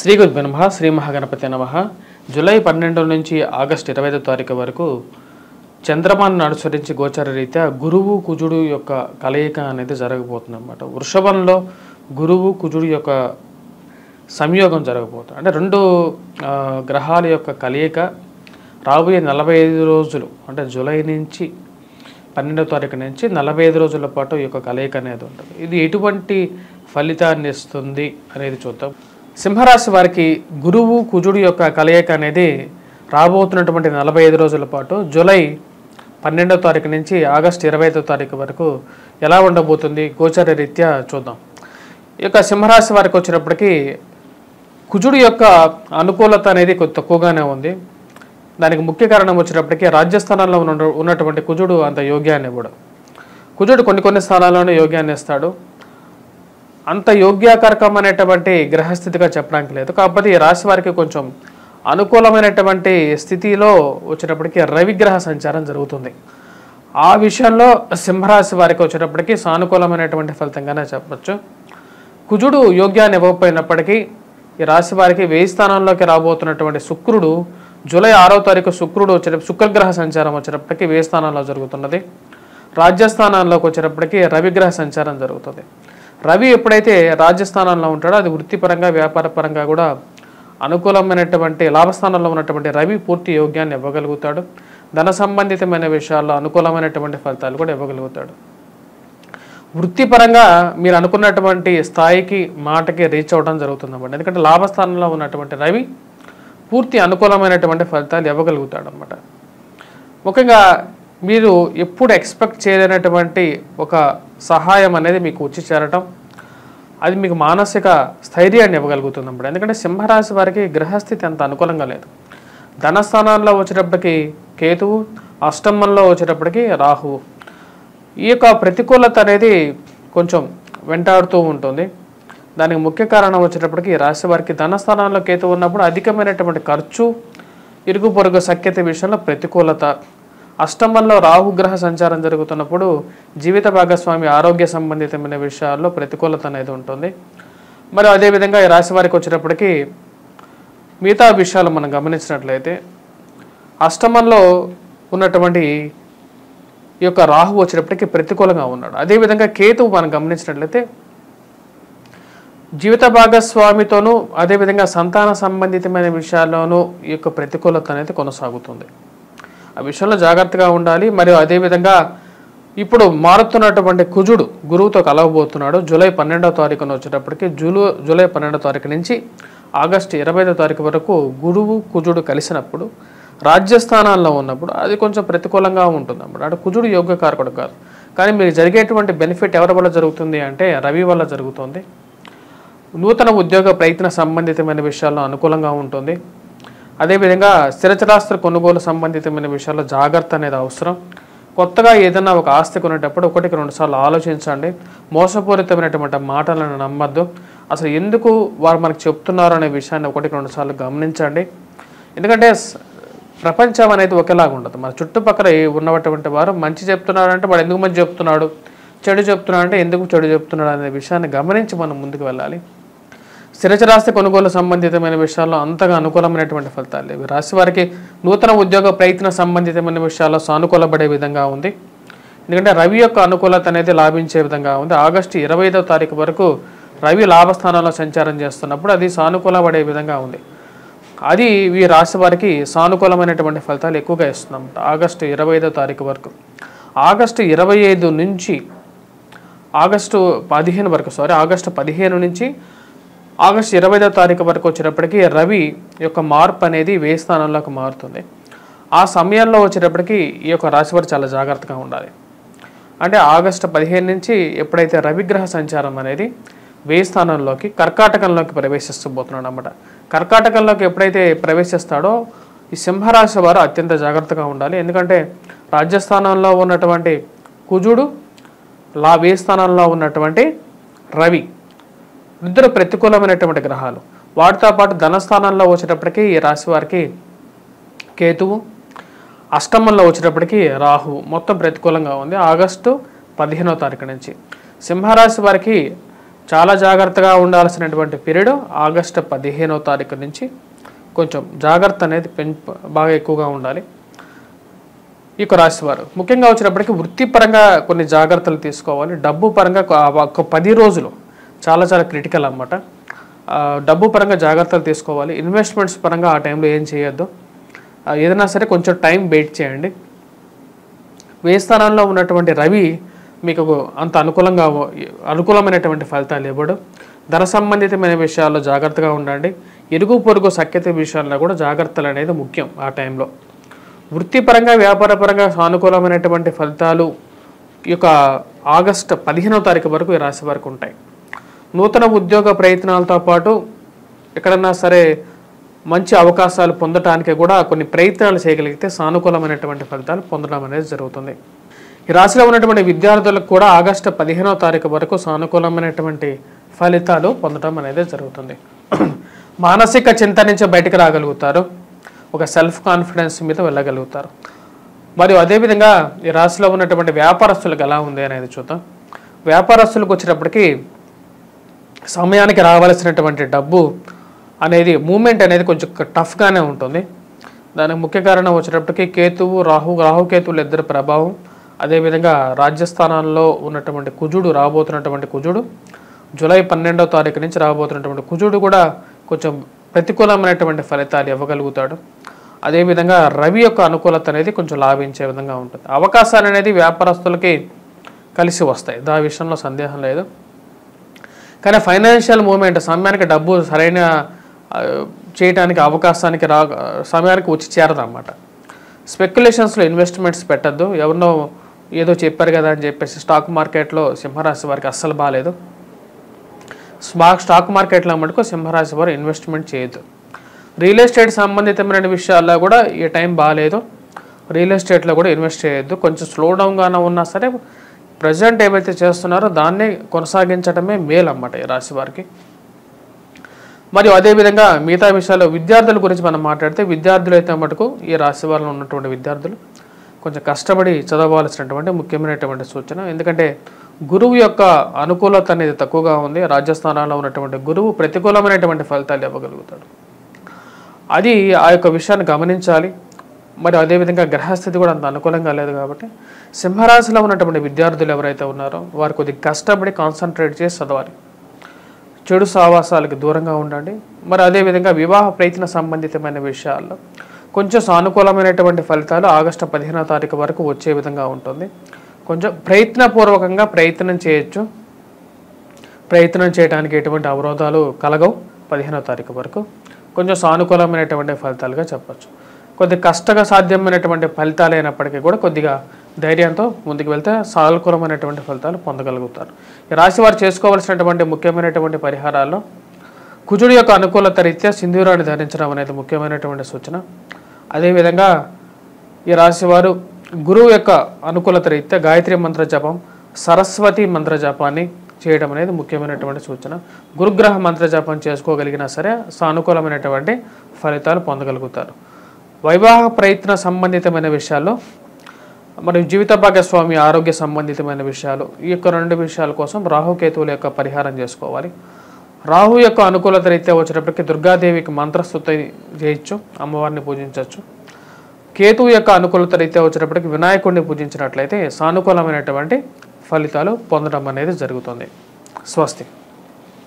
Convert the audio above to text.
శ్రీ గురుభ్యో నమః. శ్రీ మహాగణపతి నమః. జూలై 12 నుంచి ఆగస్టు 25 తారీఖు వరకు చంద్రమాను అనుసరించి గోచార రీత్యా గురువు కుజుడు యొక్క కలయిక అనేది జరగబోతుంది అన్నమాట. వృషభంలో గురువు కుజుడు యొక్క సంయోగం జరగబోతుంది. అంటే రెండు గ్రహాల యొక్క కలయిక రాబోయే 45 రోజులు, అంటే జూలై నుంచి 12వ తారీఖు నుంచి 45 రోజుల పాటు ఈ యొక్క కలయిక అనేది ఉంటుంది. ఇది ఎటువంటి ఫలితాన్ని ఇస్తుంది అనేది చూద్దాం. సింహరాశి వారికి గురువు కుజుడు యొక్క కలయిక అనేది రాబోతున్నటువంటి 45 రోజుల పాటు జూలై 12వ తారీఖు నుంచి ఆగస్టు 25వ తారీఖు వరకు ఎలా ఉండబోతుంది గోచార రీత్యా చూద్దాం. ఈ యొక్క సింహరాశి వారికి వచ్చినప్పటికీ కుజుడు యొక్క అనుకూలత అనేది కొద్ది తక్కువగానే ఉంది. దానికి ముఖ్య కారణం వచ్చినప్పటికీ రాజ్యస్థానాల్లో ఉన్నటువంటి కుజుడు అంత యోగ్యాన్ని ఇవ్వడు. కుజుడు కొన్ని స్థానాల్లోనే యోగ్యాన్ని ఇస్తాడు. అంత యోగ్యాకరకమైనటువంటి గ్రహస్థితిగా చెప్పడానికి లేదు. కాకపోతే ఈ రాశి వారికి కొంచెం అనుకూలమైనటువంటి స్థితిలో వచ్చినప్పటికీ రవిగ్రహ సంచారం జరుగుతుంది. ఆ విషయంలో సింహరాశి వారికి వచ్చేటప్పటికీ సానుకూలమైనటువంటి ఫలితంగానే చెప్పచ్చు. కుజుడు యోగ్యాన్ని ఇవ్వకపోయినప్పటికీ ఈ రాశి వారికి 1000 స్థానంలోకి రాబోతున్నటువంటి శుక్రుడు జూలై 6వ తారీఖు శుక్రగ్రహ సంచారం వచ్చేటప్పటికీ 1000 స్థానాల్లో జరుగుతున్నది. రాజ్యస్థానాల్లోకి వచ్చేటప్పటికీ రవిగ్రహ సంచారం జరుగుతుంది. రవి ఎప్పుడైతే రాజ్యస్థానంలో ఉంటాడో అది వృత్తిపరంగా వ్యాపారపరంగా కూడా అనుకూలమైనటువంటి లాభస్థానంలో ఉన్నటువంటి రవి పూర్తి యోగ్యాన్ని ఇవ్వగలుగుతాడు. ధన సంబంధితమైన విషయాల్లో అనుకూలమైనటువంటి ఫలితాలు కూడా ఇవ్వగలుగుతాడు. వృత్తిపరంగా మీరు అనుకున్నటువంటి స్థాయికి మాటకి రీచ్ అవ్వడం జరుగుతుందన్నమాట. ఎందుకంటే లాభస్థానంలో ఉన్నటువంటి రవి పూర్తి అనుకూలమైనటువంటి ఫలితాలు ఇవ్వగలుగుతాడు అన్నమాట. ముఖ్యంగా మీరు ఎప్పుడు ఎక్స్పెక్ట్ చేయలేనటువంటి ఒక సహాయం అనేది మీకు వచ్చి చేరటం, అది మీకు మానసిక స్థైర్యాన్ని ఇవ్వగలుగుతుంది అన్నమాట. ఎందుకంటే సింహరాశి వారికి గ్రహస్థితి అంత అనుకూలంగా లేదు. ధనస్థానాల్లో వచ్చేటప్పటికి కేతువు, అష్టమంలో వచ్చేటప్పటికి రాహువు. ఈ యొక్క ప్రతికూలత అనేది కొంచెం వెంటాడుతూ ఉంటుంది. దానికి ముఖ్య కారణం వచ్చేటప్పటికి రాశి వారికి ధనస్థానంలో కేతువు ఉన్నప్పుడు అధికమైనటువంటి ఖర్చు, ఇరుగు పొరుగు సఖ్యత విషయంలో ప్రతికూలత. అష్టమంలో రాహుగ్రహ సంచారం జరుగుతున్నప్పుడు జీవిత భాగస్వామి ఆరోగ్య సంబంధితమైన విషయాల్లో ప్రతికూలత అనేది ఉంటుంది. మరి అదేవిధంగా ఈ రాశి వారికి వచ్చేటప్పటికి మిగతా విషయాలు మనం గమనించినట్లయితే అష్టమంలో ఉన్నటువంటి ఈ యొక్క రాహు వచ్చేటప్పటికి ప్రతికూలంగా ఉన్నాడు. అదేవిధంగా కేతువు మనం గమనించినట్లయితే జీవిత భాగస్వామితోనూ అదేవిధంగా సంతాన సంబంధితమైన విషయాల్లోనూ ఈ యొక్క ప్రతికూలత అనేది కొనసాగుతుంది. ఆ విషయంలో జాగ్రత్తగా ఉండాలి. మరియు అదేవిధంగా ఇప్పుడు మారుతున్నటువంటి కుజుడు గురువుతో కలవబోతున్నాడు. జూలై 12వ తారీఖున వచ్చేటప్పటికి జూలై 12వ తారీఖు నుంచి ఆగస్టు 25వ తారీఖు వరకు గురువు కుజుడు కలిసినప్పుడు రాజ్యస్థానాల్లో ఉన్నప్పుడు అది కొంచెం ప్రతికూలంగా ఉంటుంది అన్నమాట. అంటే కుజుడు యోగ్యకారకుడు కాదు. కానీ మీకు జరిగేటువంటి బెనిఫిట్ ఎవరి వల్ల జరుగుతుంది అంటే రవి వల్ల జరుగుతుంది. నూతన ఉద్యోగ ప్రయత్న సంబంధితమైన విషయాల్లో అనుకూలంగా ఉంటుంది. అదేవిధంగా స్థిరచరాస్తి కొనుగోలు సంబంధితమైన విషయాల్లో జాగ్రత్త అనేది అవసరం. కొత్తగా ఏదైనా ఒక ఆస్తి కొనేటప్పుడు 1-2 సార్లు ఆలోచించండి. మోసపూరితమైనటువంటి మాటలను నమ్మద్దు. అసలు ఎందుకు వారు మనకు చెప్తున్నారు అనే విషయాన్ని 1-2 సార్లు గమనించండి. ఎందుకంటే ప్రపంచం అనేది ఒకేలాగా ఉండదు. మన చుట్టుపక్కల ఉన్నటువంటి వారు మంచి చెప్తున్నారంటే వాడు ఎందుకు మంచి చెప్తున్నాడు, చెడు చెప్తున్నాడు అంటే ఎందుకు చెడు చెప్తున్నాడు అనే విషయాన్ని గమనించి మనం ముందుకు వెళ్ళాలి. స్థిరచరాస్తి కొనుగోలు సంబంధితమైన విషయాల్లో అంతగా అనుకూలమైనటువంటి ఫలితాలు లేవు. రాశి వారికి నూతన ఉద్యోగ ప్రయత్న సంబంధితమైన విషయాల్లో సానుకూలపడే విధంగా ఉంది. ఎందుకంటే రవి యొక్క అనుకూలత అనేది లాభించే విధంగా ఉంది. ఆగస్టు 25వ తారీఖు వరకు రవి లాభస్థానంలో సంచారం చేస్తున్నప్పుడు అది సానుకూలపడే విధంగా ఉంది. అది ఈ రాశి వారికి సానుకూలమైనటువంటి ఫలితాలు ఎక్కువగా ఇస్తుందన్నమాట. ఆగస్టు 25వ తారీఖు వరకు. ఆగస్టు 25 నుంచి ఆగస్టు 15 నుంచి ఆగస్టు 25వ తారీఖు వరకు వచ్చేటప్పటికి రవి యొక్క మార్పు అనేది 1000 స్థానంలోకి మారుతుంది. ఆ సమయంలో వచ్చేటప్పటికి ఈ యొక్క రాశివారు చాలా జాగ్రత్తగా ఉండాలి. అంటే ఆగస్టు 15 నుంచి ఎప్పుడైతే రవిగ్రహ సంచారం అనేది 1000 స్థానంలోకి కర్కాటకంలోకి ప్రవేశిస్తబోతున్నాడు అన్నమాట. కర్కాటకంలోకి ఎప్పుడైతే ప్రవేశిస్తాడో ఈ సింహరాశి వారు అత్యంత జాగ్రత్తగా ఉండాలి. ఎందుకంటే రాజ్యస్థానంలో ఉన్నటువంటి కుజుడు, 1000 స్థానంలో ఉన్నటువంటి రవి ఇద్దరు ప్రతికూలమైనటువంటి గ్రహాలు. వాటితో పాటు ధనస్థానంలో వచ్చేటప్పటికి ఈ రాశి వారికి కేతువు, అష్టమంలో వచ్చేటప్పటికి రాహు మొత్తం ప్రతికూలంగా ఉంది. ఆగస్టు 15వ తారీఖు నుంచి సింహరాశి వారికి చాలా జాగ్రత్తగా ఉండాల్సినటువంటి పీరియడ్ ఆగస్టు 15వ తారీఖు నుంచి కొంచెం జాగ్రత్త అనేది బాగా ఎక్కువగా ఉండాలి. ఈ రాశి వారు ముఖ్యంగా వచ్చినప్పటికీ వృత్తిపరంగా కొన్ని జాగ్రత్తలు తీసుకోవాలి. డబ్బు పరంగా ఒక 10 రోజులు చాలా చాలా క్రిటికల్ అన్నమాట. డబ్బు పరంగా జాగ్రత్తలు తీసుకోవాలి. ఇన్వెస్ట్మెంట్స్ పరంగా ఆ టైంలో ఏం చేయొద్దు. ఏదైనా సరే కొంచెం టైం వెయిట్ చేయండి. వ్యయ స్థానంలో ఉన్నటువంటి రవి మీకు అంత అనుకూలమైనటువంటి ఫలితాలు ఇవ్వడు. ధన సంబంధితమైన విషయాల్లో జాగ్రత్తగా ఉండండి. ఇరుగు పొరుగు సఖ్యత విషయాల్లో కూడా జాగ్రత్తలు అనేది ముఖ్యం ఆ టైంలో. వృత్తిపరంగా వ్యాపారపరంగా సానుకూలమైనటువంటి ఫలితాలు ఈ యొక్క ఆగస్టు 15వ తారీఖు వరకు ఈ రాశి వారికి ఉంటాయి. నూతన ఉద్యోగ ప్రయత్నాలతో పాటు ఎక్కడన్నా సరే మంచి అవకాశాలు పొందటానికి కూడా కొన్ని ప్రయత్నాలు చేయగలిగితే సానుకూలమైనటువంటి ఫలితాలు పొందడం అనేది జరుగుతుంది. ఈ రాశిలో ఉన్నటువంటి విద్యార్థులకు కూడా ఆగస్టు 15వ తారీఖు వరకు సానుకూలమైనటువంటి ఫలితాలు పొందడం అనేది జరుగుతుంది. మానసిక చింత నుంచి బయటకు రాగలుగుతారు. ఒక సెల్ఫ్ కాన్ఫిడెన్స్ మీద వెళ్ళగలుగుతారు. మరియు అదేవిధంగా ఈ రాశిలో ఉన్నటువంటి వ్యాపారస్తులకు ఎలా ఉంది అనేది చూద్దాం. వ్యాపారస్తులకు వచ్చేటప్పటికి సమయానికి రావాల్సినటువంటి డబ్బు అనేది మూమెంట్ అనేది కొంచెం టఫ్గానే ఉంటుంది. దానికి ముఖ్య కారణం వచ్చేటప్పటికి కేతువు రాహుకేతువులు ఇద్దరు ప్రభావం, అదేవిధంగా రాజ్యస్థానాల్లో ఉన్నటువంటి కుజుడు రాబోతున్నటువంటి కుజుడు జూలై 12వ తారీఖు నుంచి రాబోతున్నటువంటి కుజుడు కూడా కొంచెం ప్రతికూలమైనటువంటి ఫలితాలు ఇవ్వగలుగుతాడు. అదేవిధంగా రవి యొక్క అనుకూలత అనేది కొంచెం లాభించే విధంగా ఉంటుంది. అవకాశాలు అనేది వ్యాపారస్తులకి కలిసి వస్తాయి, దాని విషయంలో సందేహం లేదు. కానీ ఫైనాన్షియల్ మూమెంట్ సమయానికి డబ్బు సరైన చేయడానికి అవకాశానికి సమయానికి వచ్చి చేరదన్నమాట. స్పెక్యులేషన్స్లో ఇన్వెస్ట్మెంట్స్ పెట్టద్దు. ఎవరినో ఏదో చెప్పారు కదా అని చెప్పేసి స్టాక్ మార్కెట్లో సింహరాశి వారికి అస్సలు బాగాలేదు. స్టాక్ మార్కెట్లో మటుకు సింహరాశి వారు ఇన్వెస్ట్మెంట్ చేయొద్దు. రియల్ ఎస్టేట్ సంబంధితమైన విషయాల్లో కూడా ఈ టైం బాగాలేదు. రియల్ ఎస్టేట్లో కూడా ఇన్వెస్ట్ చేయొద్దు. కొంచెం స్లో డౌన్గానే ఉన్నా సరే ప్రజెంట్ ఏవైతే చేస్తున్నారో దాన్ని కొనసాగించడమే మేలు అన్నమాట ఈ రాశి వారికి. మరియు అదేవిధంగా మిగతా విషయాలు విద్యార్థుల గురించి మనం మాట్లాడితే విద్యార్థులు అయితే మటుకు ఈ రాశి వారిలో ఉన్నటువంటి విద్యార్థులు కొంచెం కష్టపడి చదవాల్సినటువంటి ముఖ్యమైనటువంటి సూచన. ఎందుకంటే గురువు యొక్క అనుకూలత అనేది తక్కువగా ఉంది. రాజస్థానంలో ఉన్నటువంటి గురువు ప్రతికూలమైనటువంటి ఫలితాలు ఇవ్వగలుగుతాడు. అది ఆ యొక్క విషయాన్ని గమనించాలి. మరి అదేవిధంగా గ్రహస్థితి కూడా అంత అనుకూలంగా లేదు కాబట్టి సింహరాశిలో ఉన్నటువంటి విద్యార్థులు ఎవరైతే ఉన్నారో వారు కొద్దిగా కష్టపడి కాన్సన్ట్రేట్ చేసి చదవాలి. చెడు సావాసాలకు దూరంగా ఉండండి. మరి అదేవిధంగా వివాహ ప్రయత్న సంబంధితమైన విషయాల్లో కొంచెం సానుకూలమైనటువంటి ఫలితాలు ఆగస్టు 15వ తారీఖు వరకు వచ్చే విధంగా ఉంటుంది. కొంచెం ప్రయత్నపూర్వకంగా ప్రయత్నం చేయొచ్చు. ప్రయత్నం చేయడానికి ఎటువంటి అవరోధాలు కలగవు. 15వ తారీఖు వరకు కొంచెం సానుకూలమైనటువంటి ఫలితాలుగా చెప్పచ్చు. కొద్ది కష్టంగా సాధ్యమైనటువంటి ఫలితాలు అయినప్పటికీ కూడా కొద్దిగా ధైర్యంతో ముందుకు వెళ్తే సానుకూలమైనటువంటి ఫలితాలు పొందగలుగుతారు. ఈ రాశి వారు చేసుకోవాల్సినటువంటి ముఖ్యమైనటువంటి పరిహారాల్లో కుజుడి యొక్క అనుకూలత రీత్యా సింధూరాన్ని ధరించడం అనేది ముఖ్యమైనటువంటి సూచన. అదేవిధంగా ఈ రాశి వారు గురువు యొక్క అనుకూలత రీత్యా గాయత్రి మంత్ర జపం, సరస్వతి మంత్ర జపాన్ని చేయడం అనేది ముఖ్యమైనటువంటి సూచన. గురుగ్రహ మంత్ర జపం చేసుకోగలిగినా సరే సానుకూలమైనటువంటి ఫలితాలు పొందగలుగుతారు. వైవాహ ప్రయత్న సంబంధితమైన విషయాల్లో మరియు జీవిత భాగస్వామి ఆరోగ్య సంబంధితమైన విషయాలు ఈ యొక్క 2 విషయాల కోసం రాహుకేతువుల యొక్క పరిహారం చేసుకోవాలి. రాహు యొక్క అనుకూలత రీత్యా వచ్చేటప్పటికి దుర్గాదేవికి మంత్రస్తుతి చేయొచ్చు, అమ్మవారిని పూజించవచ్చు. కేతువు యొక్క అనుకూలత రీత్యా వచ్చేటప్పటికి వినాయకుడిని పూజించినట్లయితే సానుకూలమైనటువంటి ఫలితాలు పొందడం అనేది జరుగుతుంది. స్వస్తి.